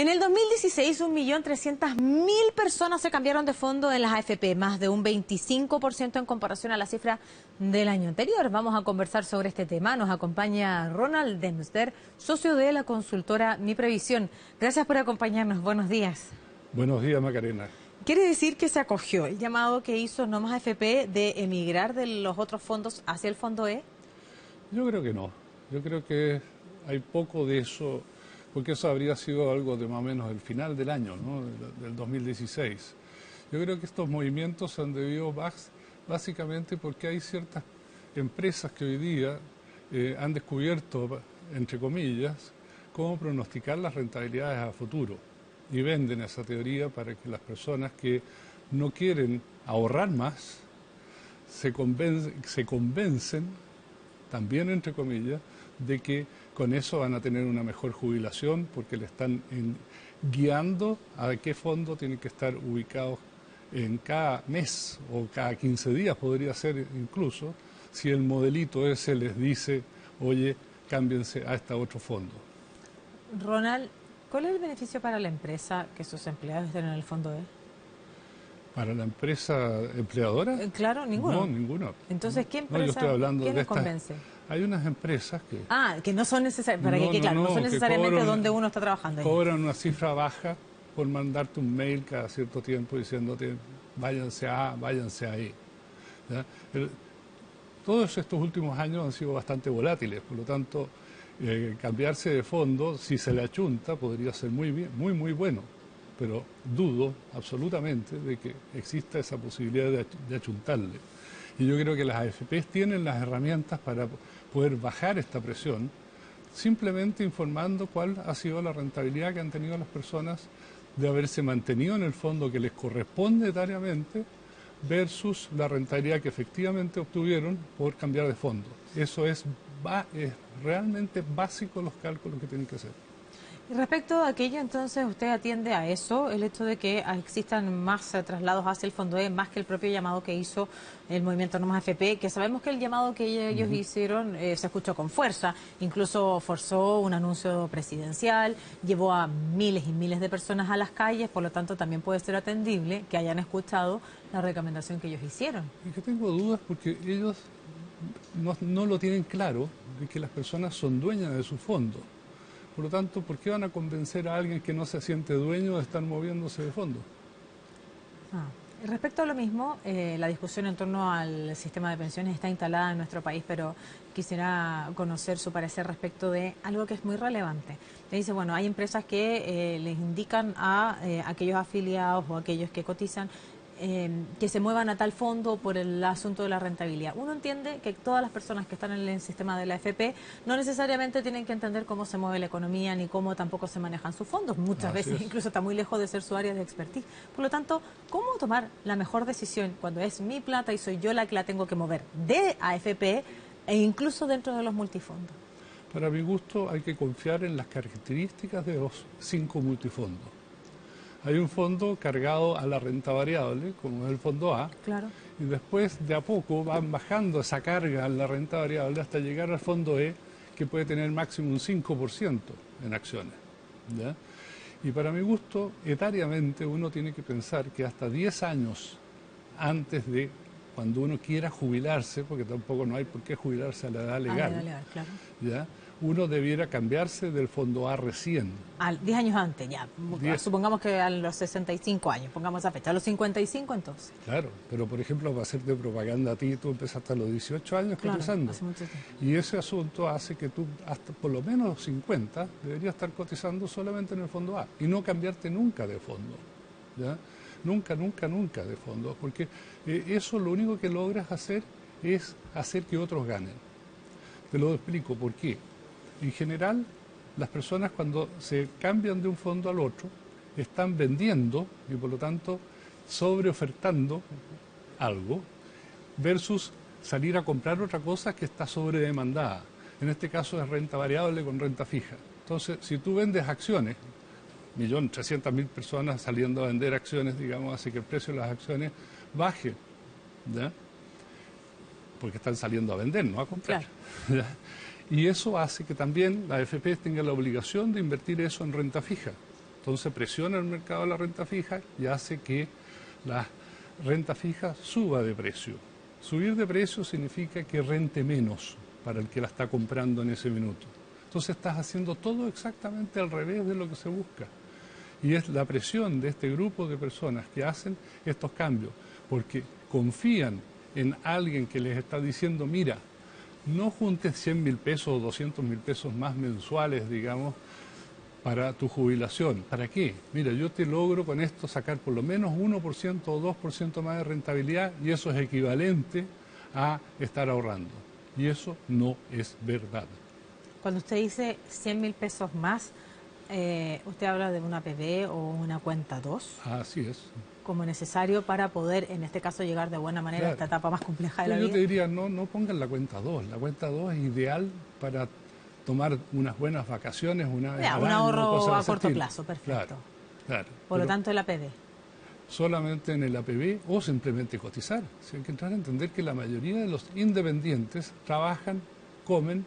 En el 2016, 1.300.000 personas se cambiaron de fondo en las AFP, más de un 25% en comparación a la cifra del año anterior. Vamos a conversar sobre este tema. Nos acompaña Ronald Dempster, socio de la consultora Mi Previsión. Gracias por acompañarnos. Buenos días. Buenos días, Macarena. ¿Quiere decir que se acogió el llamado que hizo No Más AFP de emigrar de los otros fondos hacia el fondo E? Yo creo que no. Yo creo que hay poco de eso, porque eso habría sido algo de más o menos el final del año, ¿no? Del 2016. Yo creo que estos movimientos se han debido básicamente porque hay ciertas empresas que hoy día han descubierto, entre comillas, cómo pronosticar las rentabilidades a futuro. Y venden esa teoría para que las personas que no quieren ahorrar más se convencen, también entre comillas, de que con eso van a tener una mejor jubilación porque le están guiando a qué fondo tienen que estar ubicados en cada mes o cada 15 días, podría ser incluso, si el modelito ese les dice, oye, cámbiense a este otro fondo. Ronald, ¿cuál es el beneficio para la empresa que sus empleados estén en el fondo E? ¿Para la empresa empleadora? Claro, ninguno. No, ninguno. Entonces, ¿qué empresa? No, yo estoy hablando ¿Quién de les convence? Hay unas empresas que... que no son necesariamente, para que quede claro, no son necesariamente donde uno está trabajando. Cobran una cifra baja por mandarte un mail cada cierto tiempo diciéndote váyanse a, váyanse ahí. ¿Ya? Todos estos últimos años han sido bastante volátiles, por lo tanto, cambiarse de fondo, si se le achunta, podría ser muy bien, muy bueno. Pero dudo absolutamente de que exista esa posibilidad de achuntarle. Y yo creo que las AFPs tienen las herramientas para poder bajar esta presión, simplemente informando cuál ha sido la rentabilidad que han tenido las personas de haberse mantenido en el fondo que les corresponde etariamente versus la rentabilidad que efectivamente obtuvieron por cambiar de fondo. Eso es realmente básico los cálculos que tienen que hacer. Y respecto a aquello, entonces, usted atiende a eso, el hecho de que existan más traslados hacia el fondo E, más que el propio llamado que hizo el movimiento No Más AFP, que sabemos que el llamado que ellos hicieron se escuchó con fuerza, incluso forzó un anuncio presidencial, llevó a miles y miles de personas a las calles, por lo tanto también puede ser atendible que hayan escuchado la recomendación que ellos hicieron. Y que tengo dudas porque ellos no lo tienen claro de que las personas son dueñas de su fondo. Por lo tanto, ¿por qué van a convencer a alguien que no se siente dueño de estar moviéndose de fondo? Respecto a lo mismo, la discusión en torno al sistema de pensiones está instalada en nuestro país, pero quisiera conocer su parecer respecto de algo que es muy relevante. Le dice, bueno, hay empresas que les indican a aquellos afiliados o aquellos que cotizan que se muevan a tal fondo por el asunto de la rentabilidad. Uno entiende que todas las personas que están en el sistema de la AFP no necesariamente tienen que entender cómo se mueve la economía ni cómo tampoco se manejan sus fondos. Muchas veces incluso está muy lejos de ser su área de expertise. Por lo tanto, ¿cómo tomar la mejor decisión cuando es mi plata y soy yo la que la tengo que mover de AFP e incluso dentro de los multifondos? Para mi gusto hay que confiar en las características de los 5 multifondos. Hay un fondo cargado a la renta variable, como es el fondo A, claro, y después de a poco van bajando esa carga en la renta variable hasta llegar al fondo E, que puede tener máximo un 5% en acciones. ¿Ya? Y para mi gusto, etariamente, uno tiene que pensar que hasta 10 años antes de cuando uno quiera jubilarse, porque tampoco no hay por qué jubilarse a la edad legal, claro. ¿ya? Uno debiera cambiarse del fondo A recién. 10 años antes, ya. Supongamos que a los 65 años, pongamos esa fecha. A los 55 entonces. Claro, pero por ejemplo, para hacerte propaganda a ti, tú empezaste a los 18 años cotizando. Hace mucho tiempo. Y ese asunto hace que tú, hasta por lo menos 50, deberías estar cotizando solamente en el fondo A y no cambiarte nunca de fondo. ¿Ya? Nunca de fondo, porque eso lo único que logras hacer es hacer que otros ganen. Te lo explico por qué. En general, las personas cuando se cambian de un fondo al otro, están vendiendo y por lo tanto sobreofertando algo versus salir a comprar otra cosa que está sobredemandada. En este caso es renta variable con renta fija. Entonces, si tú vendes acciones, 1.300.000 personas saliendo a vender acciones, digamos, hace que el precio de las acciones baje, ¿ya? Porque están saliendo a vender, no a comprar. Claro. Y eso hace que también la AFP tenga la obligación de invertir eso en renta fija. Entonces presiona el mercado de la renta fija y hace que la renta fija suba de precio. Subir de precio significa que rente menos para el que la está comprando en ese minuto. Entonces estás haciendo todo exactamente al revés de lo que se busca. Y es la presión de este grupo de personas que hacen estos cambios, porque confían en alguien que les está diciendo, mira, no juntes 100.000 pesos o 200.000 pesos más mensuales, digamos, para tu jubilación. ¿Para qué? Mira, yo te logro con esto sacar por lo menos 1% o 2% más de rentabilidad y eso es equivalente a estar ahorrando. Y eso no es verdad. Cuando usted dice 100.000 pesos más, ¿usted habla de una APB o una cuenta 2? Así es. Como necesario para poder, en este caso, llegar de buena manera a esta etapa más compleja de la vida. Yo te diría, no pongan la cuenta 2. La cuenta 2 es ideal para tomar unas buenas vacaciones, una vez al un año, ahorro cosas de a ese corto estilo. plazo, perfecto. Claro. Por lo tanto, el APB. Solamente en el APB o simplemente cotizar. Hay que entrar a entender que la mayoría de los independientes trabajan, comen,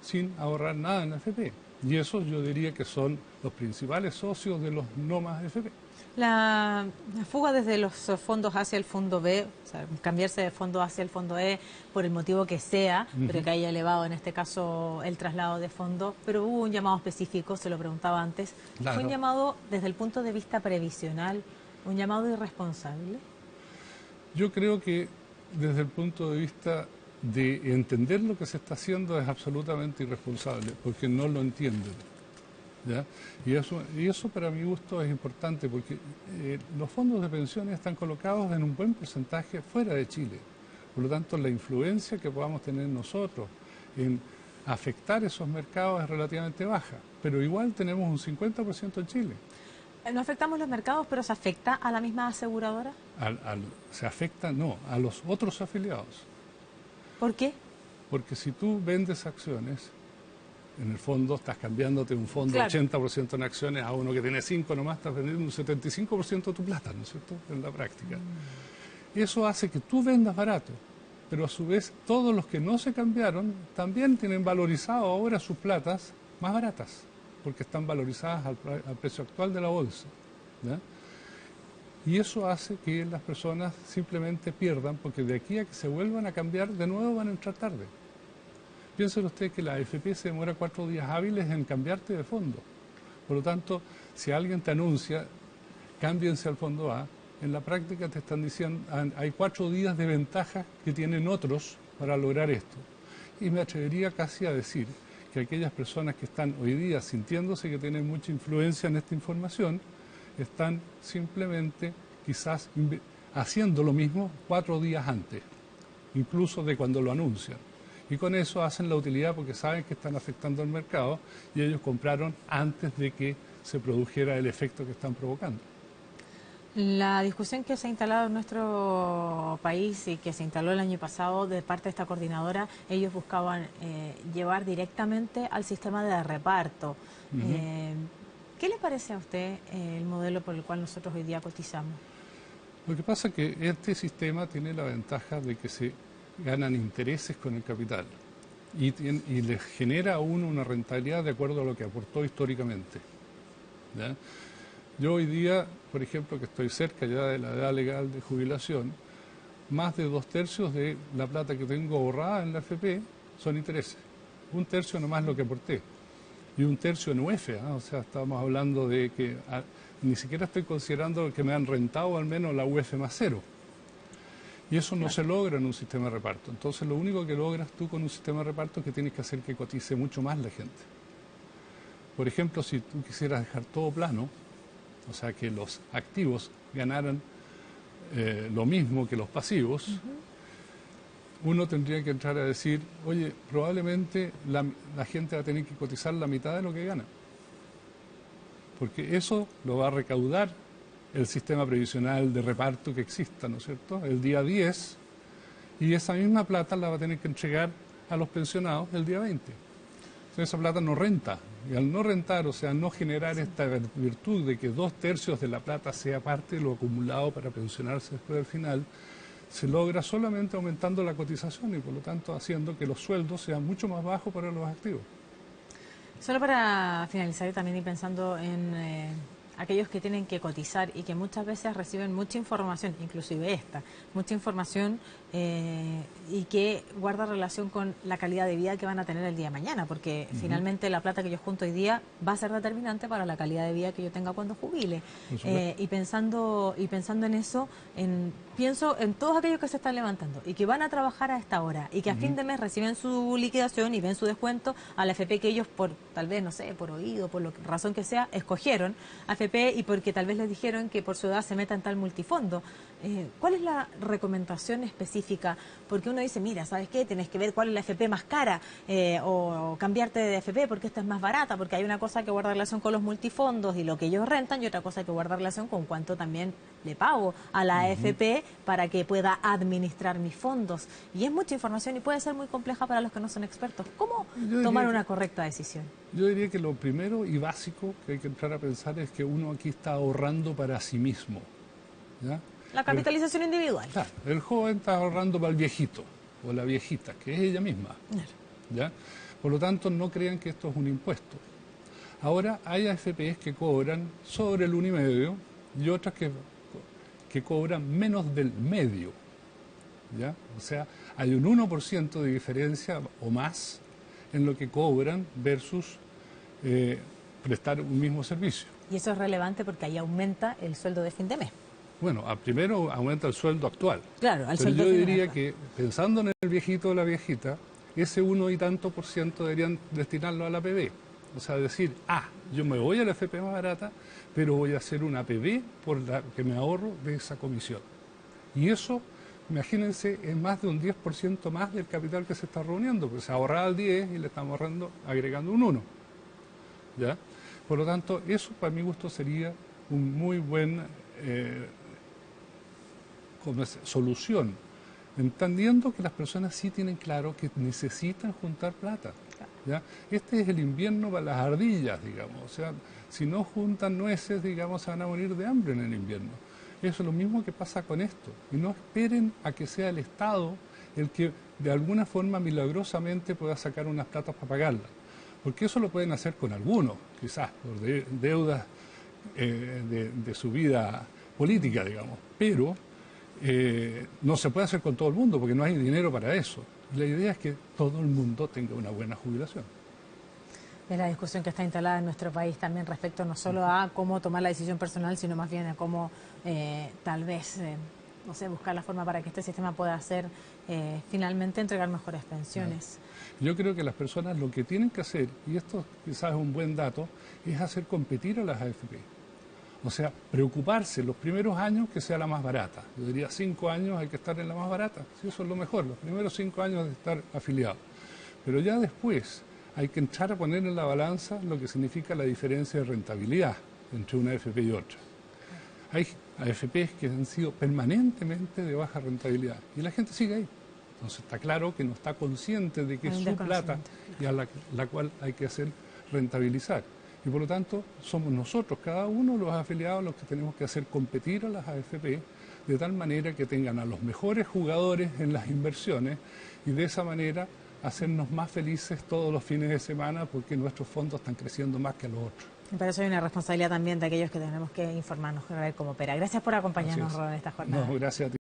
sin ahorrar nada en AFP. Y esos yo diría que son los principales socios de los no más AFP. La fuga desde los fondos hacia el fondo B, o sea, cambiarse de fondo hacia el fondo E, por el motivo que sea, pero que haya elevado en este caso el traslado de fondos, pero hubo un llamado específico, se lo preguntaba antes, Claro. ¿fue un llamado desde el punto de vista previsional, un llamado irresponsable? Yo creo que desde el punto de vista de entender lo que se está haciendo es absolutamente irresponsable, porque no lo entienden. ¿Ya? Y eso para mi gusto es importante porque los fondos de pensiones están colocados en un buen porcentaje fuera de Chile. Por lo tanto, la influencia que podamos tener nosotros en afectar esos mercados es relativamente baja, pero igual tenemos un 50% en Chile. ¿No afectamos los mercados, pero se afecta a la misma aseguradora? Se afecta, no, a los otros afiliados. ¿Por qué? Porque si tú vendes acciones, en el fondo estás cambiándote un fondo Claro. 80% en acciones a uno que tiene 5 nomás, estás vendiendo un 75% de tu plata, ¿no es cierto?, en la práctica. Eso hace que tú vendas barato, pero a su vez todos los que no se cambiaron también tienen valorizado ahora sus platas más baratas, porque están valorizadas al precio actual de la bolsa, ¿ya? Y eso hace que las personas simplemente pierdan, porque de aquí a que se vuelvan a cambiar, de nuevo van a entrar tarde. Piensen ustedes que la AFP se demora 4 días hábiles en cambiarte de fondo. Por lo tanto, si alguien te anuncia, cámbiense al fondo A, en la práctica te están diciendo, hay 4 días de ventaja que tienen otros para lograr esto. Y me atrevería casi a decir que aquellas personas que están hoy día sintiéndose que tienen mucha influencia en esta información, están simplemente quizás haciendo lo mismo 4 días antes, incluso de cuando lo anuncian. Y con eso hacen la utilidad porque saben que están afectando al mercado y ellos compraron antes de que se produjera el efecto que están provocando. La discusión que se ha instalado en nuestro país y que se instaló el año pasado de parte de esta coordinadora, ellos buscaban llevar directamente al sistema de reparto. ¿Qué le parece a usted el modelo por el cual nosotros hoy día cotizamos? Lo que pasa es que este sistema tiene la ventaja de que se ganan intereses con el capital y les genera a uno una rentabilidad de acuerdo a lo que aportó históricamente, ¿ya? Yo hoy día, por ejemplo, que estoy cerca ya de la edad legal de jubilación, más de 2/3 de la plata que tengo ahorrada en la AFP son intereses. 1/3 nomás lo que aporté y 1/3 en UEF, ¿eh? O sea, estamos hablando de que ni siquiera estoy considerando que me han rentado al menos la UEF más 0. Y eso no se logra en un sistema de reparto. Entonces, lo único que logras tú con un sistema de reparto es que tienes que hacer que cotice mucho más la gente. Por ejemplo, si tú quisieras dejar todo plano, o sea, que los activos ganaran lo mismo que los pasivos, uno tendría que entrar a decir, oye, probablemente la gente va a tener que cotizar la mitad de lo que gana. Porque eso lo va a recaudar el sistema previsional de reparto que exista, ¿no es cierto?, el día 10, y esa misma plata la va a tener que entregar a los pensionados el día 20. Entonces esa plata no renta, y al no rentar, o sea, no generar esta virtud de que 2/3 de la plata sea parte de lo acumulado para pensionarse después del final, se logra solamente aumentando la cotización y por lo tanto haciendo que los sueldos sean mucho más bajos para los activos. Solo para finalizar y también ir pensando en aquellos que tienen que cotizar y que muchas veces reciben mucha información, inclusive mucha información y que guarda relación con la calidad de vida que van a tener el día de mañana, porque finalmente la plata que yo junto hoy día va a ser determinante para la calidad de vida que yo tenga cuando jubile. Y pensando en eso, pienso en todos aquellos que se están levantando y que van a trabajar a esta hora y que a fin de mes reciben su liquidación y ven su descuento a la AFP que ellos por, tal vez, no sé, por oído, por razón que sea, escogieron AFP y porque tal vez les dijeron que por su edad se meta en tal multifondo. ¿Cuál es la recomendación específica? Porque uno dice, mira, ¿sabes qué? Tienes que ver cuál es la AFP más cara o cambiarte de AFP porque esta es más barata, porque hay una cosa que guarda relación con los multifondos y lo que ellos rentan y otra cosa que guarda relación con cuánto también le pago a la AFP para que pueda administrar mis fondos. Y es mucha información y puede ser muy compleja para los que no son expertos. ¿Cómo tomar una correcta decisión? Yo diría que lo primero y básico que hay que entrar a pensar es que uno aquí está ahorrando para sí mismo, ¿ya? La capitalización individual. Claro, el joven está ahorrando para el viejito o la viejita, que es ella misma. Claro. ¿Ya? Por lo tanto, no crean que esto es un impuesto. Ahora, hay AFPs que cobran sobre el 1,5 y otras que cobran menos del medio. ¿Ya? O sea, hay un 1% de diferencia o más en lo que cobran versus prestar un mismo servicio. Y eso es relevante porque ahí aumenta el sueldo de fin de mes. Bueno, primero aumenta el sueldo actual. Claro, al pero sueldo yo final diría actual. que pensando en el viejito o la viejita, ese 1 y tanto por ciento deberían destinarlo a la APB. O sea, decir, yo me voy a la AFP más barata, pero voy a hacer una APB por la que me ahorro de esa comisión. Y eso, imagínense, es más de un 10% más del capital que se está reuniendo, porque se ahorraba el 10 y le estamos agregando un 1. ¿Ya? Por lo tanto, eso para mi gusto sería un muy buen solución, entendiendo que las personas sí tienen claro que necesitan juntar plata. ¿Ya? Este es el invierno para las ardillas, digamos. O sea, si no juntan nueces, digamos, se van a morir de hambre en el invierno. Eso es lo mismo que pasa con esto. Y no esperen a que sea el Estado el que de alguna forma milagrosamente pueda sacar unas platas para pagarlas. Porque eso lo pueden hacer con algunos, quizás, por deudas de su vida política, digamos. Pero no se puede hacer con todo el mundo porque no hay dinero para eso. La idea es que todo el mundo tenga una buena jubilación. Es la discusión que está instalada en nuestro país también respecto no solo a cómo tomar la decisión personal, sino más bien a cómo tal vez, no sé, buscar la forma para que este sistema pueda hacer finalmente entregar mejores pensiones. Yo creo que las personas lo que tienen que hacer, y esto quizás es un buen dato, es hacer competir a las AFP. O sea, preocuparse los primeros años que sea la más barata. Yo diría 5 años hay que estar en la más barata. Sí, eso es lo mejor, los primeros 5 años de estar afiliado. Pero ya después hay que entrar a poner en la balanza lo que significa la diferencia de rentabilidad entre una AFP y otra. Hay AFPs que han sido permanentemente de baja rentabilidad y la gente sigue ahí. Entonces está claro que no está consciente de que es su plata y a la cual hay que hacer rentabilizar. Y por lo tanto somos nosotros, cada uno los afiliados, los que tenemos que hacer competir a las AFP de tal manera que tengan a los mejores jugadores en las inversiones y de esa manera hacernos más felices todos los fines de semana porque nuestros fondos están creciendo más que los otros. Pero eso hay una responsabilidad también de aquellos que tenemos que informarnos, a ver cómo opera. Gracias por acompañarnos, Ron, en esta jornada. No, gracias a ti.